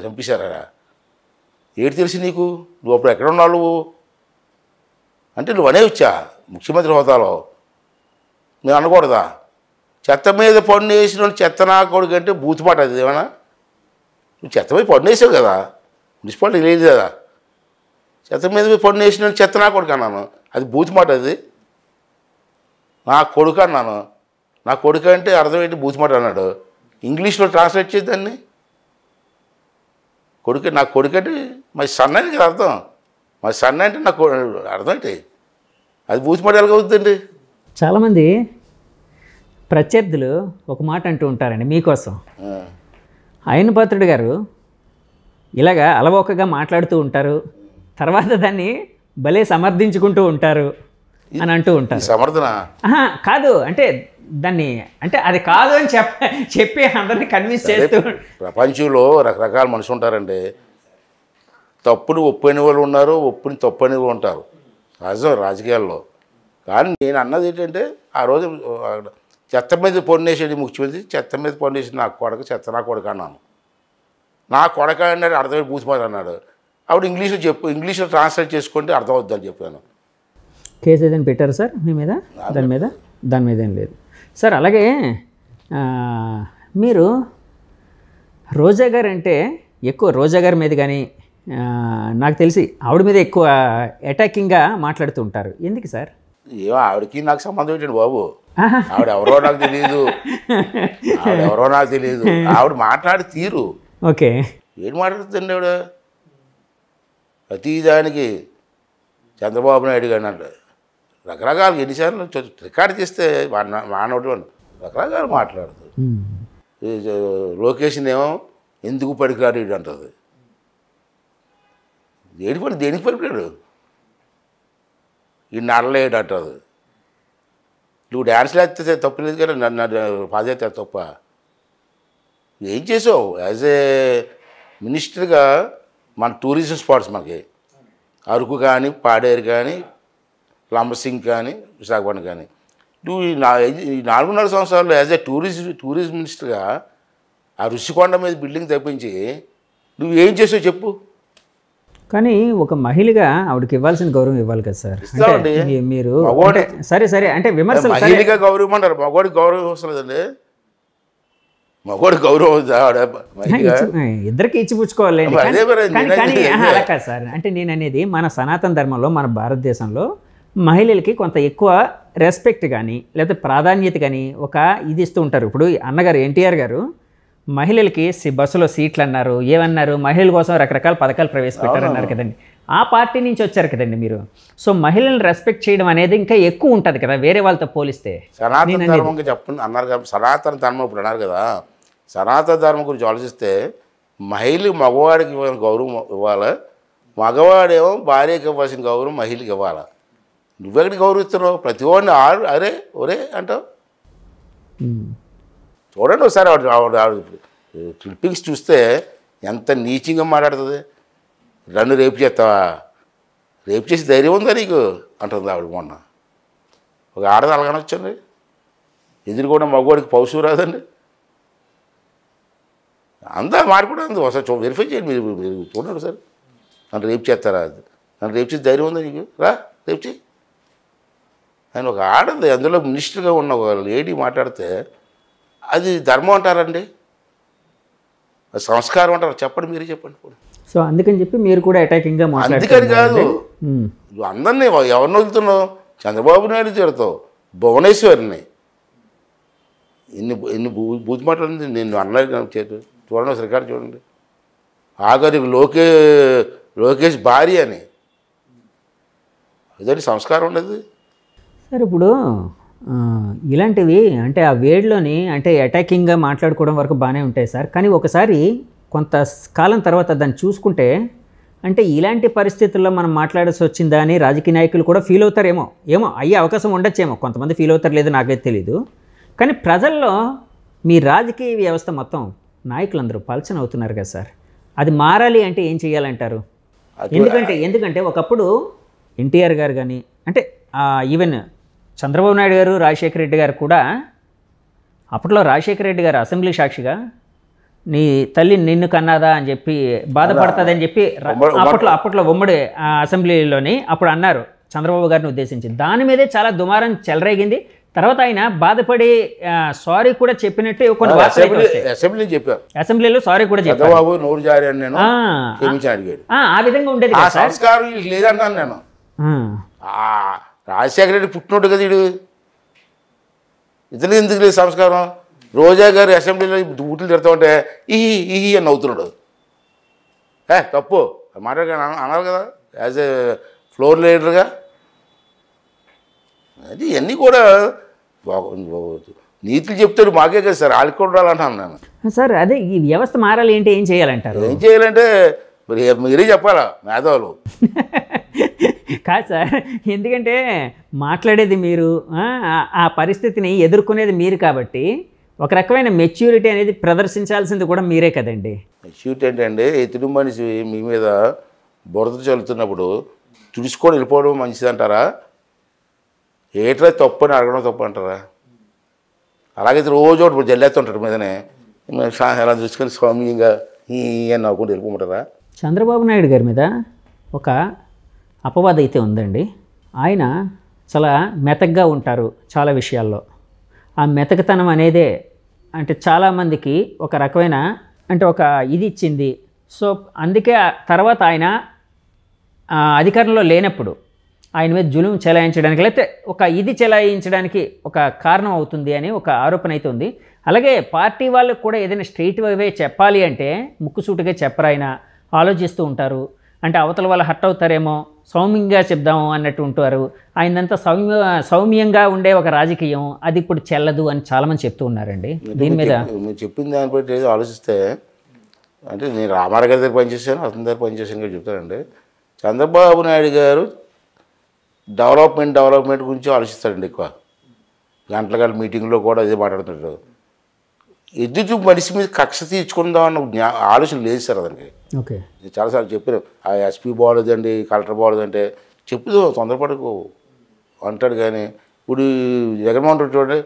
చంపేశారా? ఏడు తెలిసి నీకు? నువ్వు అప్పుడు ఎక్కడ ఉన్నావు నువ్వు? అంటే నువ్వు అనేవచ్చా ముఖ్యమంత్రి హోదాలో? నేను అనకూడదా? చెత్త మీద పన్ను వేసిన చెత్త నా కొడుకు అంటే బూతుమాట అది ఏమన్నా? నువ్వు చెత్త మీద పన్ను వేసావు కదా, మున్సిపాలిటీ లేదు కదా. చెత్త మీద పన్ను వేసిన చెత్త నా కొడుకు అన్నాను, అది బూతుమాట. అది నా కొడుకు అన్నాను. నా కొడుకు అంటే అర్థం ఏంటి? బూతుమాట అన్నాడు. ఇంగ్లీష్లో ట్రాన్స్లేట్ చేద్దాన్ని. కొడుకు, నా కొడుకు అంటే మై సన్ అని కదా అర్థం. మై సన్ అంటే నాకు అర్థం ఏంటి? అది బూతుమాట ఎలాగవుతుందండి? చాలామంది ప్రత్యర్థులు ఒక మాట అంటూ ఉంటారండి మీకోసం. అయ్యన్నపాత్రుడు గారు ఇలాగా అలవోకగా మాట్లాడుతూ ఉంటారు, తర్వాత దాన్ని భలే సమర్థించుకుంటూ ఉంటారు అని అంటూ ఉంటారు. సమర్థన కాదు అంటే దాన్ని అంటే అది కాదు అని చెప్పి అందరినీ కన్విన్స్ చేస్తూ. ప్రపంచంలో రకరకాల మనుషులు ఉంటారండి. తప్పుని ఒప్పని వాళ్ళు ఉన్నారు, ఒప్పుని తప్పని వాళ్ళు ఉంటారు, సహజం రాజకీయాల్లో. కానీ నేను అన్నది ఏంటంటే, ఆ రోజు చెత్త మీద పొన్నేసేది ముఖ్యమంత్రి, చెత్త మీద పొన్నేసి నా కొడక చెత్త నా కొడక అన్నాను. నా కొడక అన్నాడు, అర్థమైంది బూతుమాట అన్నాడు. అప్పుడు ఇంగ్లీష్లో చెప్పు, ఇంగ్లీష్లో ట్రాన్స్లేట్ చేసుకుంటే అర్థం అవుతుందని చెప్పాను. కేసు ఏదైనా పెట్టారు సార్ మీ మీద? దాని మీద ఏం లేదు సార్. అలాగే మీరు రోజా గారు అంటే ఎక్కువ రోజా గారి మీద కానీ నాకు తెలిసి ఆవిడ మీద ఎక్కువ అటాకింగ్గా మాట్లాడుతూ ఉంటారు. ఎందుకు సార్? ఏమో ఆవిడకి నాకు సంబంధం ఏంటండి బాబు? ఆవిడెవరో నాకు తెలియదు, ఆవిడ మాట్లాడి తీరు. ఓకే, ఏం మాట్లాడుతుందండి ఆవిడ? ప్రతిదానికి చంద్రబాబు నాయుడు గారిని అంటే రకరకాలు ఎన్నిసార్లు రికార్డు చేస్తే మానవుడు రకరకాలు మాట్లాడుతుంది. లొకేషన్ ఏమో ఎందుకు పడికాడు ఇటు అంటుంది. దేనికి పడికాడు? ఈ నడలేడు అంటుంది. నువ్వు డ్యాన్స్లు వేస్తే తప్పులేదు కదా, నన్ను పాదయాత్ర తప్ప. ఏం చేసావు యాజ్ ఏ మినిస్టర్గా? మన టూరిజం స్పాట్స్ మనకి అరకు కానీ, పాడేరు కానీ, లంబసింగ్ కానీ, విశాఖపట్నం కానీ, నువ్వు ఈ 4.5 సంవత్సరాల్లో యాజ్ ఏ టూరిజం మినిస్టర్గా ఆ ఋషికొండ మీద బిల్డింగ్ తప్పించి నువ్వు ఏం చేసావు చెప్పు? కానీ ఒక మహిళగా ఆవిడకి ఇవ్వాల్సిన గౌరవం ఇవ్వాలి కదా సార్. మీరు సరే అంటే విమర్శలు మహిళగా గౌరవం అంటారు, మగవాడికి గౌరవం వస్తలేదండి. మగవాడికి గౌరవం ఇద్దరికి ఇచ్చిపుచ్చుకోవాలి. కానీ అలా కాదు సార్. అంటే నేను అనేది మన సనాతన ధర్మంలో, మన భారతదేశంలో మహిళలకి కొంత ఎక్కువ రెస్పెక్ట్ కానీ లేకపోతే ప్రాధాన్యత కానీ ఒక ఇది ఇస్తూ ఉంటారు. ఇప్పుడు అన్నగారు ఎన్టీఆర్ గారు మహిళలకి బస్సులో సీట్లు అన్నారు, ఏమన్నారు, మహిళల కోసం రకరకాల పథకాలు ప్రవేశపెట్టారన్నారు కదండి. ఆ పార్టీ నుంచి వచ్చారు కదండి మీరు. సో మహిళలను రెస్పెక్ట్ చేయడం అనేది ఇంకా ఎక్కువ ఉంటుంది కదా వేరే వాళ్ళతో పోలిస్తే. సనాతన ధర్మం చెప్పండి అన్నారు కదా, సనాతన ధర్మం ఇప్పుడు అన్నారు కదా. సనాతన ధర్మం గురించి ఆలోచిస్తే మహిళ మగవాడికి గౌరవం ఇవ్వాలి, మగవాడేమో భార్యకి ఇవ్వాల్సిన గౌరవం మహిళకి ఇవ్వాలి. నువ్వెక్కడికి గౌరవిస్తున్నావు? ప్రతి వాడిని అరే ఒరే అంటావు. చూడండి ఒకసారి ఆవిడ క్లిప్పింగ్స్ చూస్తే ఎంత నీచంగా మాట్లాడుతుంది. నన్ను రేపు చేస్తావా? రేపు చేసి ధైర్యం ఉందా నీకు అంటుంది ఆవిడ. మొన్న ఒక ఆడది అలాగనొచ్చండి, ఎదురు కూడా మగవాడికి పౌసు రాదండి. అంతా మాట్లాడుతుంది. ఒకసారి వెరిఫై చేయండి మీరు చూడండి సార్. నన్ను రేపు చేస్తారా? నన్ను రేపు చేసి ధైర్యం ఉందా నీకు? రా రేపు చేయి. ఆయన ఒక ఆడది, అందులో మినిస్టర్గా ఉన్న ఒక లేడీ మాట్లాడితే అది ధర్మం అంటారండి, అది సంస్కారం అంటారు? చెప్పండి, మీరే చెప్పండి. సో అందుకని చెప్పి మీరు కూడా అటాకింగ్గా మాట్లాడుతున్నారు. అందుకని కాదు, నువ్వు అందరినీ ఎవరిని వదులుతున్నావు? చంద్రబాబు నాయుడు తిడతావు, భువనేశ్వరిని, ఎన్ని బూత్ మాట్లాడింది నేను అన్నది చేతు. చూడండి రికార్డు చూడండి. ఆఖరికి లోకేష్ భార్య అని. అదే సంస్కారం ఉండదు సార్. ఇప్పుడు ఇలాంటివి అంటే ఆ వేడిలోని అంటే అటాకింగ్గా మాట్లాడుకోవడం వరకు బాగానే ఉంటాయి సార్. కానీ ఒకసారి కొంత కాలం తర్వాత దాన్ని చూసుకుంటే అంటే ఇలాంటి పరిస్థితుల్లో మనం మాట్లాడాల్సి వచ్చిందా అని రాజకీయ నాయకులు కూడా ఫీల్ అవుతారేమో. అయ్యే అవకాశం ఉండొచ్చేమో. కొంతమంది ఫీల్ అవుతారు, లేదు నాకైతే తెలీదు. కానీ ప్రజల్లో మీ రాజకీయ వ్యవస్థ మొత్తం నాయకులందరూ పలచన అవుతున్నారు కదా సార్. అది మారాలి అంటే ఏం చేయాలంటారు? ఎందుకంటే ఒకప్పుడు ఎన్టీఆర్ గారు కానీ అంటే ఈవెన్ చంద్రబాబు నాయుడు గారు, రాజశేఖర రెడ్డి గారు కూడా అప్పట్లో రాజశేఖర రెడ్డి గారు అసెంబ్లీ సాక్షిగా నీ తల్లి నిన్ను కన్నాదా అని చెప్పి బాధపడుతుందని చెప్పి అప్పట్లో ఉమ్మడి అసెంబ్లీలోని అప్పుడు అన్నారు చంద్రబాబు గారిని ఉద్దేశించి. దాని మీదే చాలా దుమారం చెలరేగింది. తర్వాత ఆయన బాధపడి సారీ కూడా చెప్పినట్టు కొన్ని అసెంబ్లీలో సారీ కూడా చెప్పారు. ఆ విధంగా ఉండేది లేదన్నాను నేను. రాజశేఖర రెడ్డి పుట్టినట్టు కదా వీడు, ఇతను ఎందుకు లేదు సంస్కారం? రోజా గారు అసెంబ్లీలో బూతులు తిడతా ఉంటే ఈ అని నవ్వుతున్నాడు. తప్పు మాట్లాడగా అన్నారు కదా యాజ్ ఏ ఫ్లోర్ లీడర్గా. అది ఇవన్నీ కూడా నీతులు చెప్తాడు మాకే కదా సార్, వాళ్ళకి కూడా రాలంటాను నేను. సార్ అదే ఈ వ్యవస్థ మారాలి ఏంటి, ఏం చేయాలంటారు? ఏం చేయాలంటే మరి మీరే చెప్పాలా మేధావులు. కాదు సార్, ఎందుకంటే మాట్లాడేది మీరు, ఆ పరిస్థితిని ఎదుర్కొనేది మీరు కాబట్టి ఒక రకమైన మెచ్యూరిటీ అనేది ప్రదర్శించాల్సింది కూడా మీరే కదండి. మెచ్యూరిటీ ఏంటంటే ఎదుటి మనిషి మీ మీద బురద చల్లుతున్నప్పుడు తుడుచుకొని వెళ్ళిపోవడం మంచిదంటారా? ఏట్రా తప్పు అని అడగడం తప్పు అంటారా? అలాగైతే రోజు ఒకటి జల్లేస్తుంటాడు మీదనే, ఎలా చూసుకొని స్వామ్యంగా ఈ అని నవ్వుకుంటూ వెళ్ళిపోమంటారా? చంద్రబాబు నాయుడు గారి మీద ఒక అపవాదం అయితే ఉందండి. ఆయన చాలా మెతగ్గా ఉంటారు చాలా విషయాల్లో. ఆ మెతకతనం అనేదే అంటే చాలామందికి ఒక రకమైన అంటే ఒక ఇది ఇచ్చింది. సో అందుకే తర్వాత ఆయన అధికారంలో లేనప్పుడు ఆయన మీద జులుం చెలాయించడానికి లేకపోతే ఒక ఇది చెలాయించడానికి ఒక కారణం అవుతుంది అని ఒక ఆరోపణ అయితే ఉంది. అలాగే పార్టీ వాళ్ళకు కూడా ఏదైనా స్ట్రైట్ వే చెప్పాలి అంటే ముక్కుసూటిగా చెప్పరు, ఆయన ఆలోచిస్తూ ఉంటారు. అంటే అవతల వాళ్ళు హర్ట్ అవుతారేమో, సౌమ్యంగా చెప్దాము అన్నట్టు ఉంటారు. ఆయనంతా సౌమ్యంగా ఉండే ఒక రాజకీయం అది ఇప్పుడు చెల్లదు అని చాలామంది చెప్తూ ఉన్నారండి. దీని మీద మీరు చెప్పిన దాన్ని బట్టి ఆలోచిస్తే, అంటే నేను రామారావు గారి దగ్గర పనిచేశాను, అతని దగ్గర పనిచేశాను కూడా చెప్తానండి. చంద్రబాబు నాయుడు గారు డెవలప్మెంట్ గురించి ఆలోచిస్తాడండి ఎక్కువ. గంటల మీటింగ్లో కూడా అదే మాట్లాడుతుంటాడు. ఎదుటి మనిషి మీద కక్ష తీర్చుకుందాం అన్న ఆలోచన లేదు సార్ అతనికి. ఓకే, చాలాసార్లు చెప్పాను, ఆ ఎస్పీ బాగోలేదండి, కలెక్టర్ బాగోలేదంటే చెప్పుదు తొందరపడకు అంటాడు. కానీ ఇప్పుడు జగన్మోహన్ రెడ్డి చూడండి,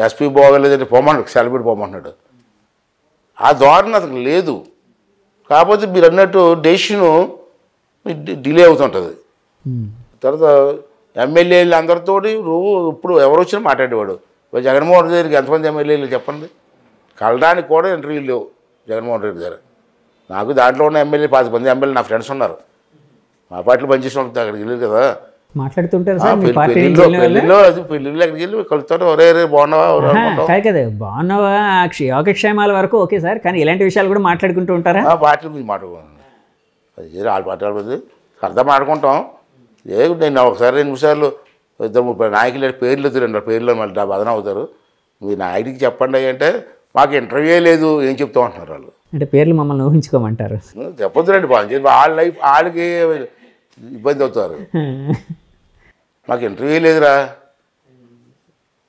ఎస్పీ బాగోలేదంటే పోమంటాడు, సెలబ్రిటీ పోమంటున్నాడు. ఆ ధోరణి అతనికి లేదు. కాకపోతే మీరు అన్నట్టు డెసిషను డిలే అవుతుంటుంది. తర్వాత ఎమ్మెల్యేలు అందరితో ఇప్పుడు ఎవరు వచ్చినా మాట్లాడేవాడు. జగన్మోహన్ రెడ్డి దగ్గరికి ఎంతమంది ఎమ్మెల్యేలు చెప్పండి? కలడానికి కూడా ఇంటర్వ్యూలు లేవు జగన్మోహన్ రెడ్డి దగ్గర. నాకు దాంట్లో ఉన్న ఎమ్మెల్యే 10 మంది ఎమ్మెల్యే నా ఫ్రెండ్స్ ఉన్నారు, మా పార్టీలో పనిచేసిన వాళ్ళు అక్కడికి వెళ్ళారు కదా, మాట్లాడుతుంటారు. పెళ్ళిలో అక్కడికి వెళ్ళి కలుగుతారు, ఒరే బాగున్నావా కదా, బాగున్నావా యోగక్షేమాల వరకు ఓకే సార్, కానీ ఇలాంటి విషయాలు కూడా మాట్లాడుకుంటూ ఉంటారా? పార్టీల గురించి మాట్లాడుకున్నాను, వాళ్ళ పార్టీ సరదా మాట్లాడుకుంటాం. నేను ఒకసారి 2 నిమిషాలు 2-3 నాయకులు పేర్లు ఎదురండి, పేర్లు మళ్ళీ బదన అవుతారు. మీ నాయకుడికి చెప్పండి అంటే మాకు ఇంటర్వ్యూ లేదు, ఏం చెప్తాం అంటున్నారు వాళ్ళు. అంటే పేర్లు మమ్మల్ని ఊహించుకోమంటారు. చెప్పొద్దురండి, వాళ్ళ లైఫ్ వాళ్ళకి ఇబ్బంది అవుతారు. మాకు ఇంటర్వ్యూ లేదురా,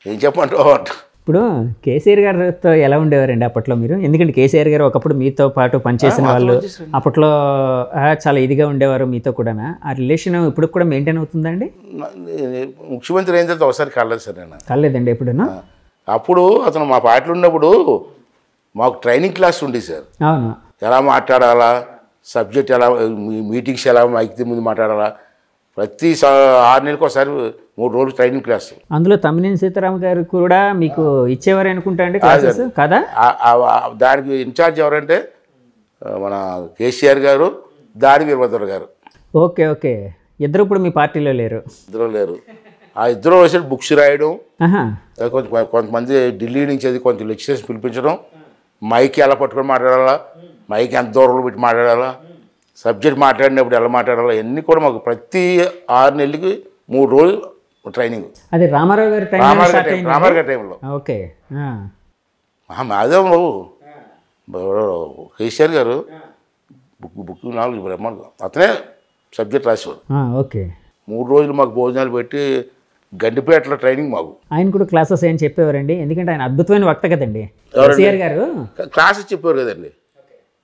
ఏం చెప్పమంటావు అంట. ఇప్పుడు కేసీఆర్ గారితో ఎలా ఉండేవారండి అప్పట్లో మీరు? ఎందుకంటే కేసీఆర్ గారు ఒకప్పుడు మీతో పాటు పనిచేసిన వాళ్ళు, అప్పట్లో చాలా ఇదిగా ఉండేవారు మీతో కూడా. ఆ రిలేషన్ ఇప్పుడు కూడా మెయింటైన్ అవుతుందండి? ముఖ్యమంత్రి అయిన తర్వాత ఒకసారి కలలేదు సార్ నేను. కలలేదండి ఎప్పుడన్నా? అప్పుడు అతను మా పార్టీలో ఉన్నప్పుడు మాకు ట్రైనింగ్ క్లాస్ ఉండేది సార్. అవును, ఎలా మాట్లాడాలా, సబ్జెక్ట్ ఎలా, మీటింగ్స్ ఎలా మైక్ ముందు మాట్లాడాలా, ప్రతి 6 నెలలకు ఒకసారి 3 రోజులు ట్రైనింగ్ క్లాస్. అందులో తమ్మినేని సీతారామ గారు కూడా మీకు ఇచ్చేవారు అనుకుంటా అండి క్లాసెస్ కదా? దానికి ఇన్ఛార్జ్ ఎవరంటే మన కేసీఆర్ గారు, దాని వీరభద్ర గారు. ఓకే ఓకే, ఇద్దరు ఇప్పుడు మీ పార్టీలో లేరు? ఇద్దరు లేరు. ఆ ఇద్దరు వచ్చి బుక్స్ రాయడం, కొంతమంది ఢిల్లీ నుంచి అది కొంత లెక్చరర్స్ పిలిపించడం, మైక్ ఎలా పట్టుకొని మాట్లాడాలా, మైక్ ఎంత దూరంలో పెట్టి మాట్లాడాలా, సబ్జెక్ట్ మాట్లాడినప్పుడు ఎలా మాట్లాడాలా, ఇవన్నీ కూడా మాకు ప్రతి 6 నెలలకి 3 రోజులు ట్రైనింగ్. అది రామారావు గారి టైంలో. ఓకే, మాధవ్ కేసీఆర్ గారు బుక్ 4 బ్రహ్మాండం అతనే సబ్జెక్ట్ రాసేవాడు. ఓకే, 3 రోజులు మాకు భోజనాలు పెట్టి గండిపేటలో ట్రైనింగ్ మాకు. ఆయన కూడా క్లాసెస్ ఏం చెప్పేవారండి? ఎందుకంటే ఆయన అద్భుతమైన వక్త కదండి కేసీఆర్ గారు. క్లాసెస్ చెప్పేవారు కదండి,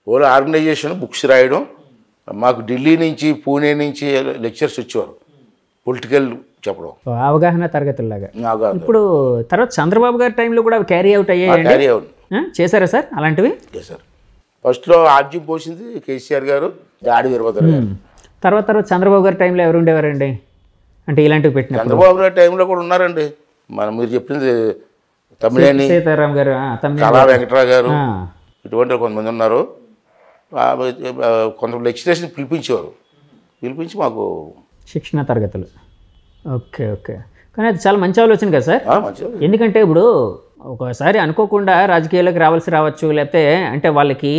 ఓన్లీ ఆర్గనైజేషన్, బుక్స్ రాయడం. మాకు ఢిల్లీ నుంచి, పూణే నుంచి లెక్చర్స్ వచ్చేవారు, పొలిటికల్ చెప్పడం, అవగాహన తరగతుల్లాగా. ఇప్పుడు తర్వాత చంద్రబాబు గారి టైంలో కూడా క్యారీ అవుట్ అయ్యాయి, చేశారా సార్ అలాంటివి? సార్ ఫస్ట్లో ఆర్జ్యం పోసింది కేసీఆర్ గారు, ఆడి వీరభద్ర గారు. తర్వాత చంద్రబాబు గారి టైంలో ఎవరు ఉండేవారండి అంటే ఇలాంటివి పెట్టిన? చంద్రబాబు గారి టైంలో కూడా ఉన్నారండి. మీరు చెప్పింది తమ్మినేని సీతారాం గారు, కళా వెంకటరావు గారు, ఇటువంటి కొంతమంది ఉన్నారు. కొంత లెక్చరర్స్ని పిలిపించి మాకు శిక్షణ తరగతులు. Okay okay. కానీ అది చాలా మంచి ఆలోచన కదా సార్. మంచిగా. ఎందుకంటే ఇప్పుడు ఒకసారి అనుకోకుండా రాజకీయాల్లోకి రావచ్చు, లేకపోతే అంటే వాళ్ళకి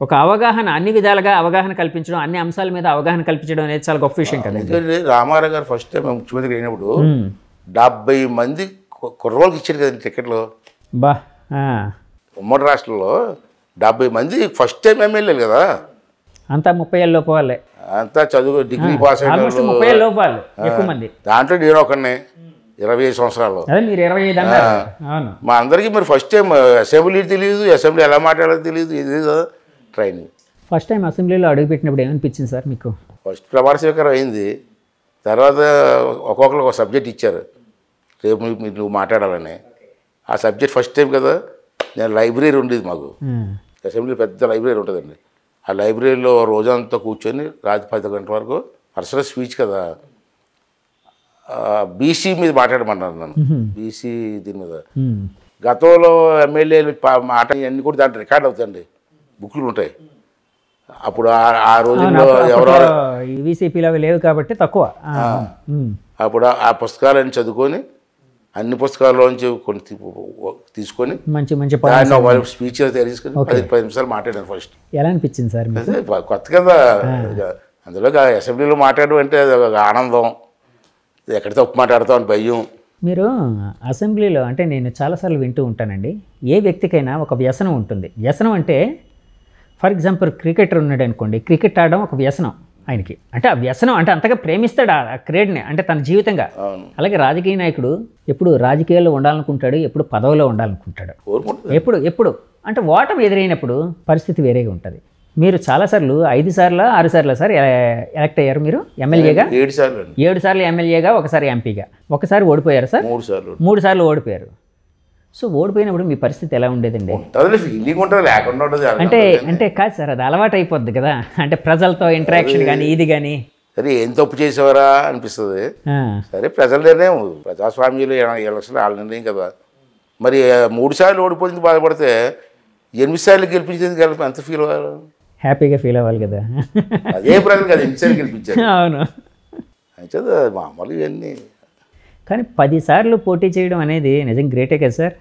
ఒక అవగాహన, అన్ని విధాలుగా అవగాహన కల్పించడం, అన్ని అంశాల మీద అవగాహన కల్పించడం అనేది చాలా గొప్ప విషయం కదా. ఎందుకంటే రామారావు గారు ఫస్ట్ టైం ముఖ్యమంత్రి అయినప్పుడు 70 మంది కుర్రోళ్ళకి ఇచ్చారు కదండి టికెట్లు. బా ఉమ్మడి రాష్ట్రంలో 70 మంది ఫస్ట్ టైం ఎమ్మెల్యేలు కదా. అంతా 30 ఏళ్ళ లోపు వాళ్ళే, అంతా చదువు డిగ్రీ పాస్ అయిన 30 ఏళ్ళ లోపు వాళ్ళు ఎక్కువ మంది. దాంట్లో నేను ఒకరిని 25 సంవత్సరాలు. అదే మీరు 25 అన్నారు. అవును. మా అందరికీ మరి ఫస్ట్ టైం అసెంబ్లీ తెలియదు, అసెంబ్లీ ఎలా మాట్లాడాలో తెలియదు, ఇది ట్రైనింగ్. ఫస్ట్ టైం అసెంబ్లీలో అడుగుపెట్టినప్పుడు ఏమనిపించింది సార్ మీకు? ఫస్ట్ ప్రమాణ స్వీకారం అయింది. తర్వాత ఒక్కొక్కరు ఒక సబ్జెక్ట్ ఇచ్చారు, రేపు నువ్వు మాట్లాడాలని. ఆ సబ్జెక్ట్ ఫస్ట్ టైం కదా. నేను లైబ్రరీ ఉండేది మాకు, అసెంబ్లీ పెద్ద లైబ్రరీ ఉంటుందండి. ఆ లైబ్రరీలో రోజంతా కూర్చొని రాత్రి 10 గంటల వరకు పర్సనల్ స్పీచ్ కదా, బీసీ మీద మాట్లాడమన్నారు నన్ను. బీసీ దీని మీద గతంలో ఎమ్మెల్యేలు మాట అన్నీ కూడా దాంట్లో రికార్డ్ అవుతాయండి, బుక్లు ఉంటాయి. అప్పుడు ఆ రోజుల్లో ఎవరో ఈవీసీపీలో లేవు కాబట్టి తక్కువ. అప్పుడు ఆ పుస్తకాలన్నీ చదువుకొని, అన్ని పుస్తకాల్లోంచి కొన్ని తీసుకొని మంచి మంచి స్పీచ్ తయారు చేసుకొని 10 నిమిషాలు మాట్లాడాను ఫస్ట్. ఎలా అనిపించింది సార్? కొత్త కదా. అందులో అసెంబ్లీలో మాట్లాడడం అంటే ఒక ఆనందం, ఎక్కడ తప్పు మాట్లాడతాం అని భయం. మీరు అసెంబ్లీలో అంటే నేను చాలాసార్లు వింటూ ఉంటానండి, ఏ వ్యక్తికైనా ఒక వ్యసనం ఉంటుంది. వ్యసనం అంటే ఫర్ ఎగ్జాంపుల్ క్రికెటర్ ఉన్నాడు అనుకోండి, క్రికెట్ ఆడడం ఒక వ్యసనం ఆయనకి. అంటే ఆ వ్యసనం అంటే అంతగా ప్రేమిస్తాడు ఆ క్రీడని, అంటే తన జీవితంగా. అలాగే రాజకీయ నాయకుడు ఎప్పుడు రాజకీయాల్లో ఉండాలనుకుంటాడు, ఎప్పుడు పదవిలో ఉండాలనుకుంటాడు. ఎప్పుడు అంటే ఓటమి ఎదురైనప్పుడు పరిస్థితి వేరేగా ఉంటుంది. మీరు చాలాసార్లు 5 సార్లు 6 సార్లు సార్ ఎలక్ట్ అయ్యారు మీరు ఎమ్మెల్యేగా? 7 సార్లు ఎమ్మెల్యేగా, ఒకసారి ఎంపీగా. ఒకసారి ఓడిపోయారు సార్? 3 సార్లు ఓడిపోయారు. సో ఓడిపోయినప్పుడు మీ పరిస్థితి ఎలా ఉండేదండి? అంటే కాదు సార్, అది అలవాటు అయిపోద్ది కదా, అంటే ప్రజలతో ఇంటరాక్షన్ కానీ ఇది కానీ. సరే ఏం తప్పు చేసేవారా అనిపిస్తుంది. సరే ప్రజల నిర్ణయం, ప్రజాస్వామ్యంలో ఎలక్షన్ వాళ్ళ నిర్ణయం కదా. మరి 3 సార్లు ఓడిపోయింది బాధపడితే 8 సార్లు గెలిపించింది ఎంత ఫీల్ అవ్వాలి? హ్యాపీగా ఫీల్ అవ్వాలి కదా. అదే ప్రజలు కదా 8 సార్లు గెలిపించారు. అవును. అయితే మామూలు ఇవన్నీ. కానీ 10 సార్లు పోటీ చేయడం అనేది నిజం గ్రేటే కదా సార్.